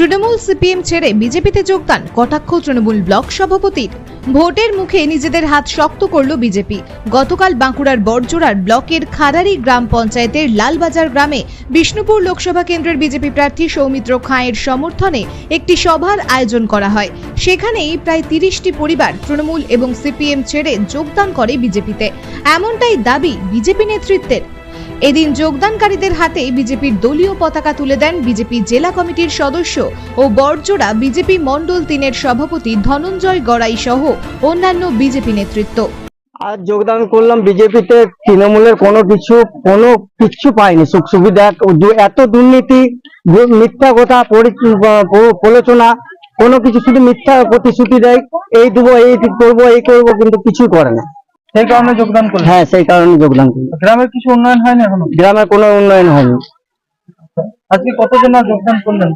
Trinamool CPM ছেড়ে বিজেপিতে যোগদান কটাক্ষ তৃণমূল ব্লক সভাপতির। ভোটের মুখে নিজেদের হাত শক্ত করল বিজেপি। গতকাল বাঁকুড়ার বড়জোড়ার ব্লকের খারারি গ্রাম পঞ্চায়েতের লালবাজার গ্রামে বিষ্ণুপুর লোকসভা কেন্দ্রের বিজেপি প্রার্থী সৌমিত্র খাঁয়ের সমর্থনে একটি সভার আয়োজন করা হয়। সেখানেই প্রায় 30টি পরিবার তৃণমূল এবং সিপিএম ছেড়ে যোগদান করে বিজেপিতে, এমনটাই দাবি বিজেপি নেতৃত্বের। এদিন যোগদানকারীদের হাতে বিজেপির দলীয় পতাকা তুলে দেন বিজেপি জেলা কমিটির সদস্য ও বড়জোড়া বিজেপি মণ্ডল 3-এর সভাপতি ধনঞ্জয় গড়াই সহ অন্যান্য বিজেপি নেতৃত্ব। আজ যোগদান করলাম বিজেপিতে। তৃণমূলের কোনো কিছু পাইনি, সুখ সুবিধা, এত দুর্নীতি, মিথ্যা কথা, প্রলোচনা, কোনো কিছু, শুধু মিথ্যা প্রতিশ্রুতি দেয়, এই দেবো, এই করবো, এই করবো, কিন্তু কিছুই করে না। সেই কারণে যোগদান করলেন? হ্যাঁ, সেই কারণে যোগদান করি। গ্রামের কিছু উন্নয়ন হয়নি এখনো? গ্রামের কোনো উন্নয়ন হয়নি। আজকে কতজন যোগদান করলেন?